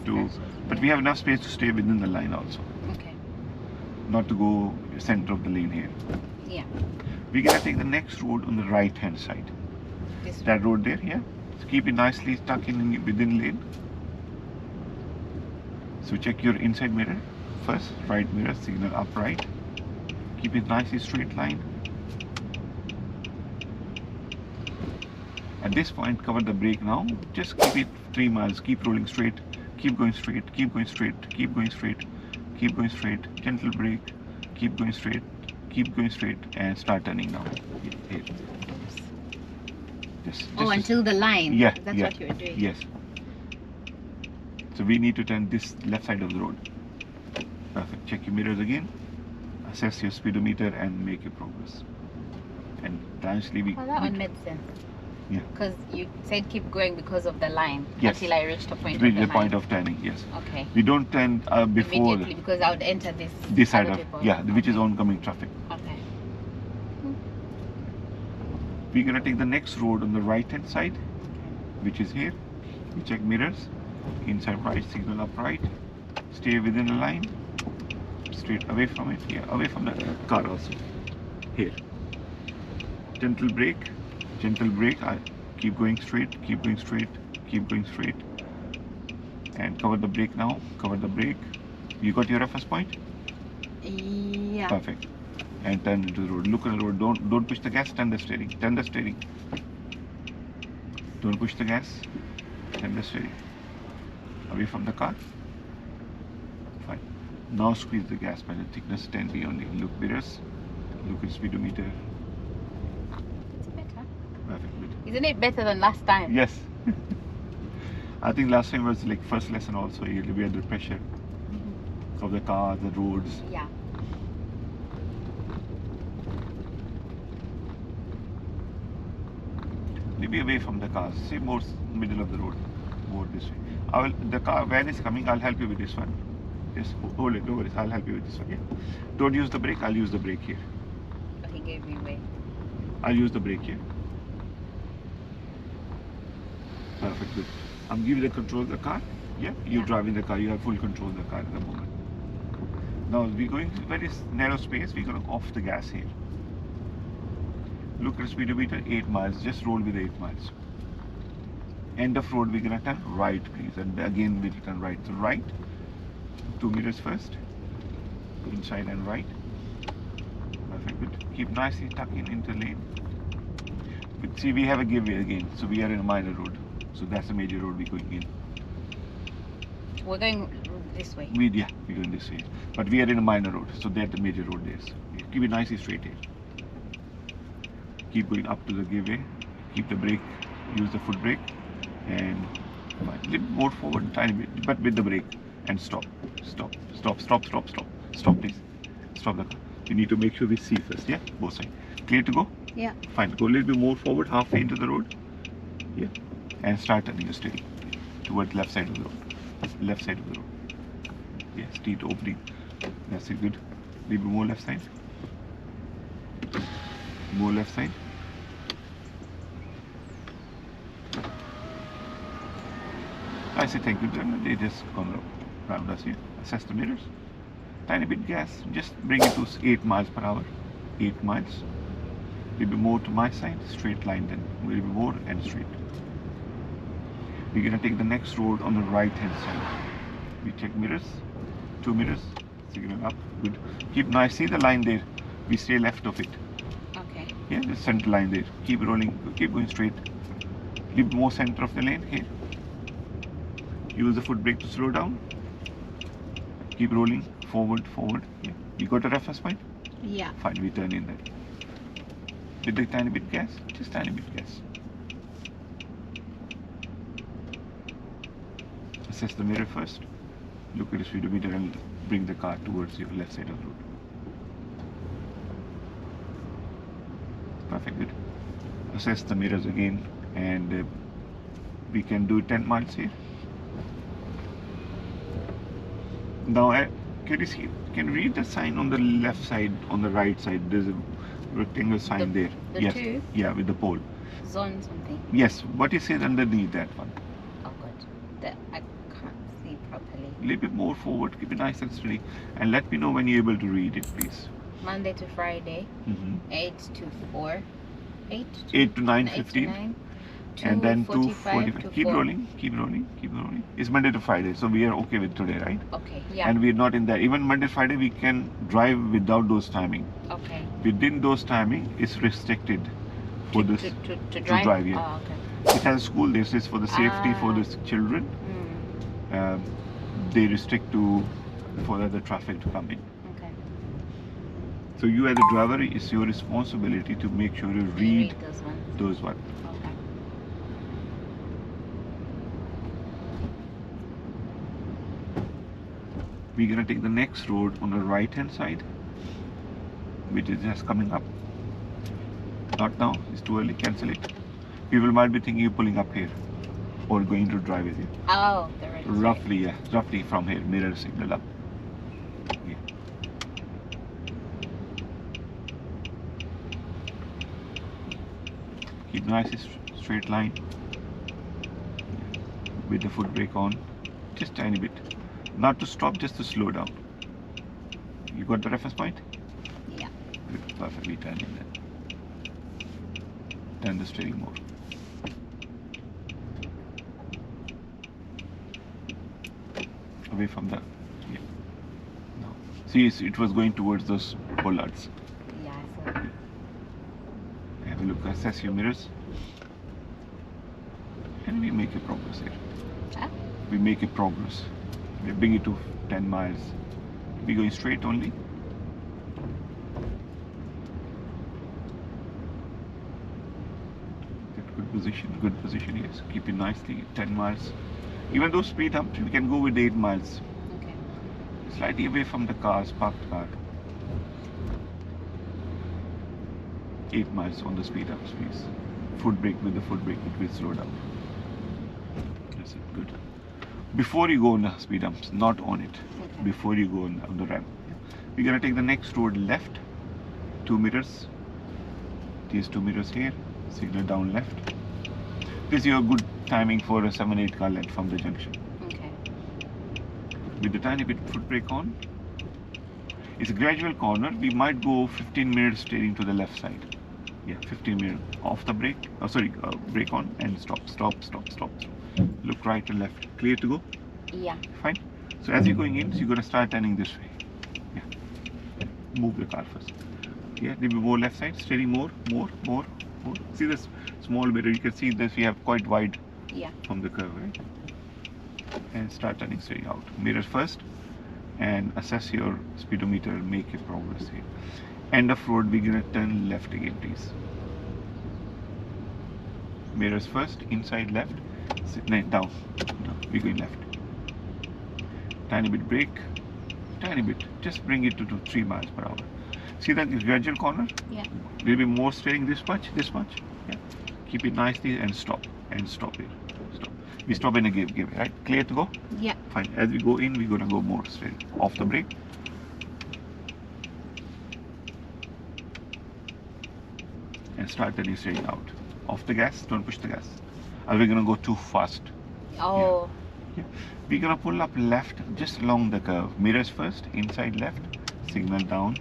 to, but we have enough space to stay within the line also. Okay. Not to go center of the lane here. Yeah. We're gonna take the next road on the right hand side. This That road there, yeah. So keep it nicely stuck in within lane. So check your inside mirror first, right mirror, signal up right. Keep it nicely straight line. At this point, cover the brake now. Just keep it 3 miles. Keep rolling straight. Keep going straight. Keep going straight. Keep going straight. Keep going straight. Gentle brake. Keep going straight. Keep going straight and start turning now. Here. Just until the line. Yeah. That's yeah, what you're doing. Yes. So we need to turn this left side of the road. Perfect. Check your mirrors again. Assess your speedometer and make your progress. And eventually we. Well, that one made sense. Yeah. Because you said keep going because of the line. Yes. Until I reached the point Reach of the the point line. of turning. Yes. Okay. We don't turn before Immediately because I would enter this side other of people. which is Okay. oncoming traffic. Okay. We're gonna take the next road on the right hand side, which is here. We check mirrors, inside right, signal up right, stay within the line, straight away from it, yeah, away from the car also. Here. Gentle brake, keep going straight, keep going straight, keep going straight. And cover the brake now, cover the brake. You got your reference point? Yeah. Perfect. And turn into the road. Look at the road. Don't push the gas. Turn the steering. Turn the steering. Don't push the gas. Turn the steering. Away from the car. Fine. Now squeeze the gas pedal. Thickness 10 only. Look mirrors. Look at speedometer. It's better. Perfect. Good. Isn't it better than last time? Yes. I think last time was like first lesson also. We had the pressure of the car, the roads. Yeah. Maybe away from the cars. See, more middle of the road. More this way. The van is coming. I'll help you with this one. Yes, hold it. No worries. I'll help you with this one. Yeah. Don't use the brake. I'll use the brake here. But he gave me way. I'll use the brake here. Perfect. Good. I'm giving the control of the car. Yeah. You're Yeah. driving the car. You have full control of the car at the moment. Now we're going very narrow space. We're going to off the gas here. Look at speedometer, 8 miles. Just roll with 8 miles. End of road, we're gonna turn right, please. And again, we'll turn right. So right, 2 meters first. Inside and right. Perfect. Good. Keep nicely tucking into lane. But see, we have a giveaway again. So we are in a minor road. So that's a major road we're going in. We're going this way. We're going this way. But we are in a minor road. So that's the major road there. So keep it nicely straight here. Keep going up to the giveaway. Keep the brake. Use the foot brake. And a little more forward, tiny bit, but with the brake. And stop. Stop. Stop. Stop. Stop. Stop. Stop, please. Stop the car. You need to make sure we see first. Yeah? Both sides. Clear to go? Yeah. Fine. Go a little bit more forward, halfway into the road. Yeah. And start turning your steering towards left side of the road. Left side of the road. Yeah. Street opening. That's it. Good. A little bit more left side. More left side. I say thank you to them. They just come around us here. Assess the mirrors. Tiny bit gas. Just bring it to 8 miles per hour. 8 miles. A little bit more to my side. Straight line then. A little bit more and straight. We're gonna take the next road on the right hand side. We check mirrors. 2 mirrors. Signal up. Good. Keep nice. See the line there. We stay left of it. Okay. Yeah, the center line there. Keep rolling. Keep going straight. Leave more center of the lane here. Use the foot brake to slow down. Keep rolling forward, forward. Yeah. You got a reference point? Yeah. Fine, we turn in there. With the tiny bit gas, just tiny bit gas. Assess the mirror first. Look at the speedometer and bring the car towards your left side of the road. Perfect, good. Assess the mirrors again, and we can do 10 miles here. Now, can you see? Can you read the sign on the left side, on the right side? There's a rectangle sign there. The yes. two? Yeah, with the pole. Zone something. Yes. What is it underneath that one? Oh God. I can't see properly. A little bit more forward. Keep it nice and steady. And let me know when you're able to read it, please. Monday to Friday, 8 to 4. 8 to 9:15. 8 to 9. And then 2:45 to Keep 4. rolling, keep rolling, keep rolling. It's Monday to Friday, so we are okay with today, right? Okay, yeah. And we're not in there. Even Monday, Friday, we can drive without those timing. Okay. Within those timing, it's restricted for this to drive? Yeah. Oh, okay. It has school. This is for the safety for the children. They restrict for the traffic to come in. Okay. So you as a driver, it's your responsibility to make sure you read those ones. Okay. We're gonna take the next road on the right hand side, which is just coming up. Not now, it's too early, cancel it. People might be thinking you're pulling up here or going to drive with you. Oh, the right side. Roughly, yeah, roughly from here, mirror signal up. Yeah. Keep nice straight line with the foot brake on, just tiny bit. Not to stop, just to slow down. You got the reference point? Yeah. Good, perfectly turn in there. Turn the steering more. Away from the, yeah. No. See, it was going towards those bollards. Yeah, I saw. Have a look, assess your mirrors. And we make a progress here. Huh? We make a progress. We bring it to 10 miles. We're going straight only. Good position, yes. Keep it nicely, 10 miles. Even though speed up, we can go with 8 miles. Okay. Slightly away from the cars, parked car. 8 miles on the speed up, please. Foot brake, with the foot brake, it will slow down. That's it, good. Before you go on the speed bumps, not on it. Okay. Before you go on the ramp. We're gonna take the next road left, 2 meters. These 2 meters here, signal down left. This is your good timing for a 7-8 car length from the junction. Okay. With the tiny bit foot brake on. It's a gradual corner. We might go 15 minutes steering to the left side. Yeah, 15 minutes off the brake. Oh, sorry, brake on and stop. Look right and left. Clear to go? Yeah. Fine. So as you're going in, so you're gonna start turning this way. Yeah. Move the car first. Yeah, maybe more left side. Steering more. See this small mirror? You can see this. We have quite wide. Yeah. From the curve, right? And start turning straight out. Mirror first, and assess your speedometer. Make a progress here. End of road, we're gonna turn left again, please. Mirrors first, inside left, down. No, we're going left. Tiny bit brake, tiny bit. Just bring it to 3 miles per hour. See that gradual corner? Yeah. Little bit more steering, this much. Yeah. Keep it nicely and stop here. Stop. We stop in a give, right? Clear to go? Yeah. Fine. As we go in, we're gonna go more steering. Off the brake. And start turning steering out. Off the gas, don't push the gas. Or we're gonna go too fast. Oh. Yeah. We're gonna pull up left just along the curve. Mirrors first, inside left, signal down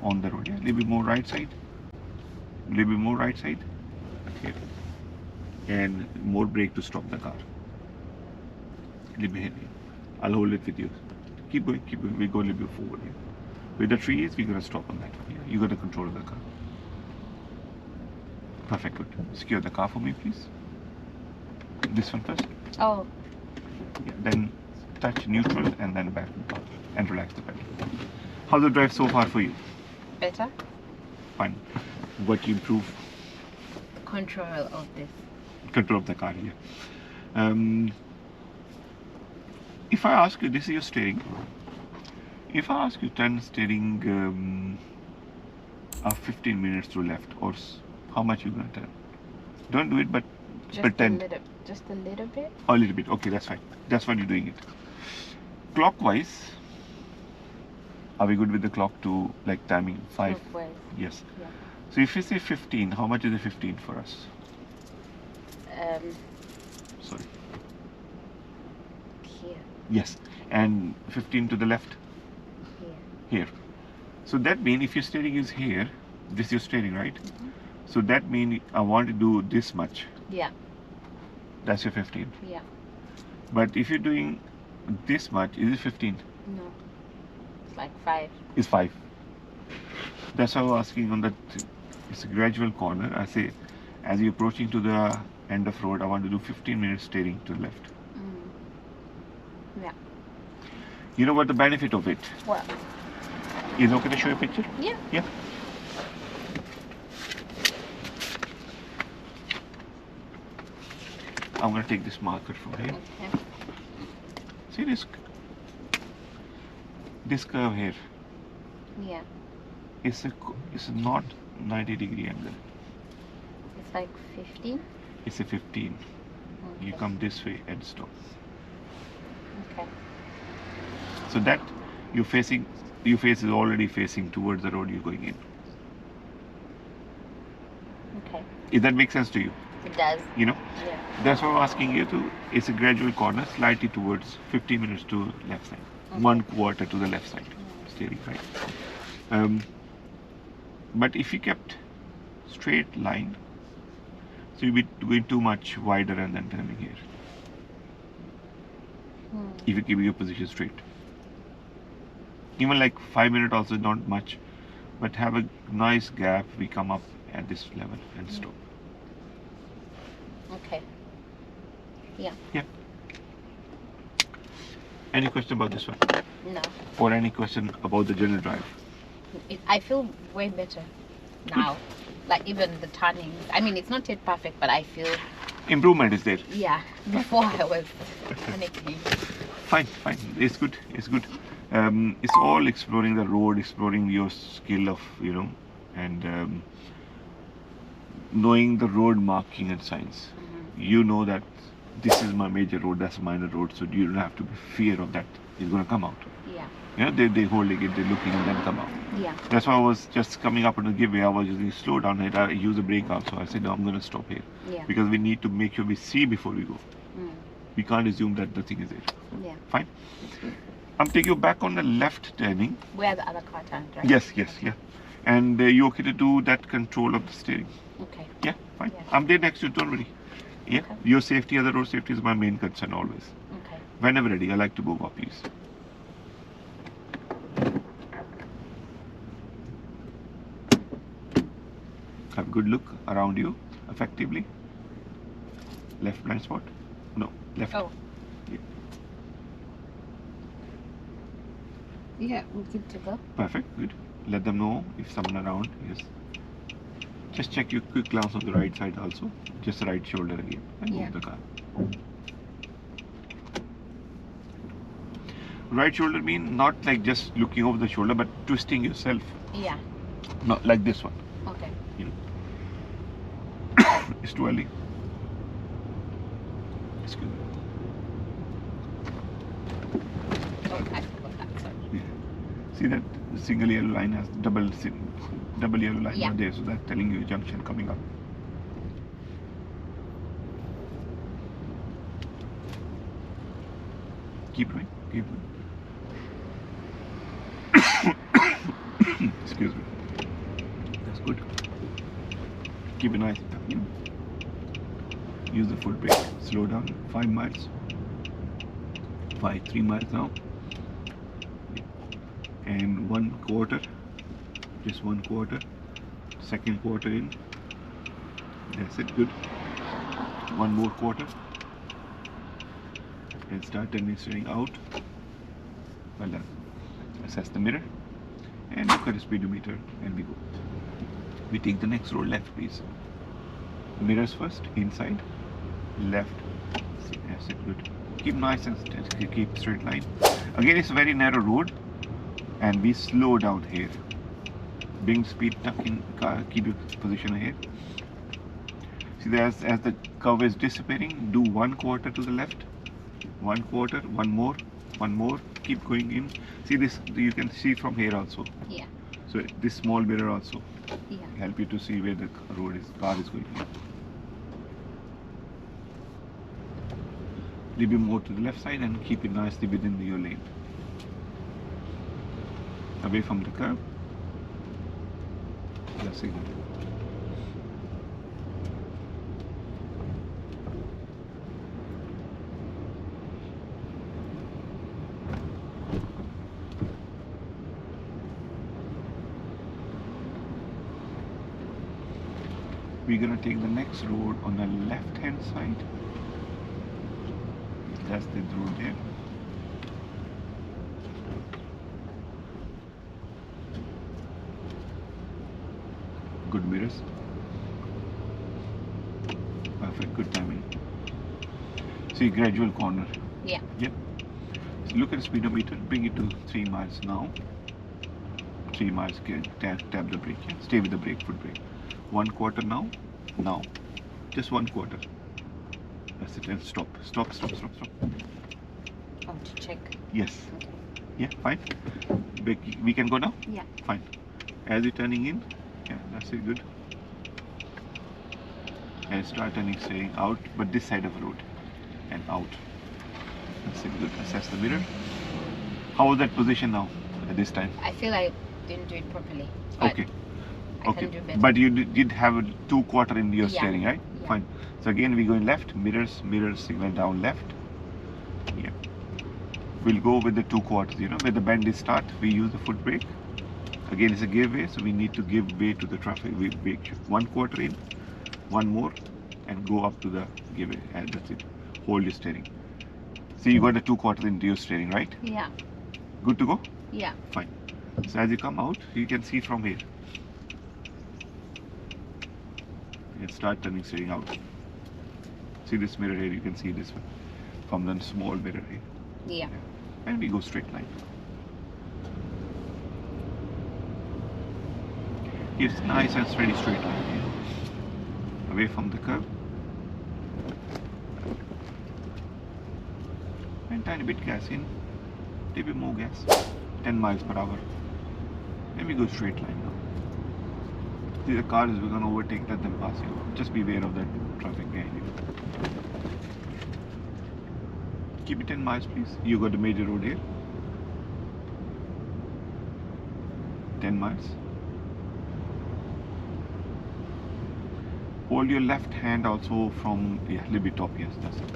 on the road. Yeah, little bit more right side. Here. And more brake to stop the car. Little bit heavy. I'll hold it with you. Keep going. We go a little bit forward here. With the trees, we're gonna stop on that one. Yeah. You gotta control the car. Perfect, good. Secure the car for me, please. This one first. Oh. Yeah, then touch neutral and then back and relax the pedal. How's the drive so far for you? Better? Fine. What you improve? Control of this. Control of the car here. If I ask you, this is your steering. If I ask you turn steering 15 minutes to left, or how much you gonna turn? Don't do it, but pretend. Just a little bit? A little bit. Okay, that's fine. That's why you're doing it. Clockwise. Are we good with the clock to like timing 5? Clockwise. Yes. Yeah. So if you say 15, how much is the 15 for us? Here. Yes, and 15 to the left. Here. Here. So that means if your steering is here, this is your steering, right? So that means I want to do this much. Yeah. That's your 15. Yeah. But if you're doing this much, is it 15? No. It's like 5. It's 5. That's why I was asking on that. It's a gradual corner. I say, as you're approaching to the end of road, I want to do 15 minutes steering to the left. Yeah. You know what the benefit of it? What? Is it okay to show you a picture? Yeah. Yeah. I'm going to take this marker from here. Okay. See this curve here. Yeah. It's not 90-degree angle. It's like 15. It's a 15. Okay. You come this way and stop. Okay. So that your face is already facing towards the road you're going in. Okay. If that makes sense to you, It does. you know. Yeah. That's why I'm asking you to. It's a gradual corner, slightly towards 50 minutes to left side, Okay. 1/4 to the left side, steering right. But if you kept straight line, so you'll be going too much wider and then turning here. If you keep your position straight, even like 5 minutes also not much, but have a nice gap. We come up at this level and stop. Okay. Yeah. Yeah. Any question about this one? No. Or any question about the general drive? I feel way better now. Like even the turning. I mean, it's not yet perfect, but I feel, Improvement is there. yeah. Before I was panicking. Fine. It's good. It's all exploring the road, exploring your skill of, and knowing the road marking and signs. You know that this is my major road, that's a minor road, so you don't have to be fear of that. It's going to come out. Yeah. They're holding it, they're looking, and then come out. Yeah. That's why I was just coming up on the giveaway. I was using slow down here. I use a brake also. I said, no, I'm going to stop here. Yeah. Because we need to make sure we see before we go. We can't assume that the thing is there. Yeah. Fine. I'm taking you back on the left turning. Where the other car turned, right? Yes. And you okay to do that control of the steering? Okay. Yeah, fine. Yeah. I'm there next to you, don't worry. Yeah. Okay. Your safety, other road safety is my main concern always. Okay. Whenever ready, I like to move up, please. Have a good look around you effectively. Left blind spot? No, left. Oh. Yeah. Yeah, we're good to go. Perfect, good. Let them know if someone around is. Just check your quick glance on the right side also. Just right shoulder again and Yeah. move the car. Right shoulder mean not like just looking over the shoulder, but twisting yourself. Yeah. Not like this one. Okay. It's too early. Excuse me. Oh, I forgot that. Sorry. Yeah. See that single yellow line has double yellow line Yeah. over there, so that's telling you junction coming up. Keep going. Excuse me. That's good. Keep an eye. Use the foot brake. Slow down. 5 miles. 3 miles now. And 1/4. Just 1/4. Second quarter in. That's it. Good. One more quarter. And start turning steering out. Well done. Assess the mirror. And look at the speedometer. And we go. We take the next road left, please. Mirrors first. Inside. Left. That's it. Good. Keep nice and keep straight line. Again, it's a very narrow road. And we slow down here. Bring speed, tuck in car, keep your position ahead. See, as the curve is disappearing, do 1/4 to the left, 1/4, one more, keep going in. See this, you can see from here also. Yeah. So this small mirror also Yeah. help you to see where the car is going. little bit more to the left side and keep it nicely within your lane. Away from the curb. That's it. We're gonna take the next road on the left hand side. That's the road there. Good mirrors. Perfect, good timing. See, gradual corner. Yeah. Yep. So look at the speedometer, bring it to 3 miles now. 3 miles, tap the brake, yeah? Stay with the brake, foot brake. 1/4 now, now. Just 1/4. That's it, and stop. Stop. Oh, to check. Yes. Okay. Yeah, fine. We can go now? Yeah. Fine. As you're turning in, yeah, that's it, good. And start turning, staying out, but this side of the road. And out. That's it, good. Assess the mirror. How was that position now, at this time? I feel I didn't do it properly. But Okay. I can do better. But you did have a 2/4 in your Yeah. steering, right? Yeah. Fine. So again, we go in left, mirrors, signal down left. Yeah. We'll go with the 2/4, where the bend is start, we use the foot brake. Again, it's a giveaway, so we need to give way to the traffic. We brake 1/4 in, one more, and go up to the giveaway. And that's it. Hold your steering. See, you got the 2/4 into your steering, right? Yeah. Good to go? Yeah. Fine. So as you come out, you can see from here. And start turning steering out. See this mirror here, you can see this one. From the small mirror here. Yeah. And we go straight line. It's nice and steady straight line here. Away from the curb. And tiny bit gas in. Little bit more gas. 10 miles per hour. And we go straight line now. See the cars, we're gonna overtake, let them pass you. Just be aware of that traffic behind you. Keep it 10 miles please. You got the major road here. 10 miles. Hold your left hand also from, yeah, a little bit top, yes, that's it.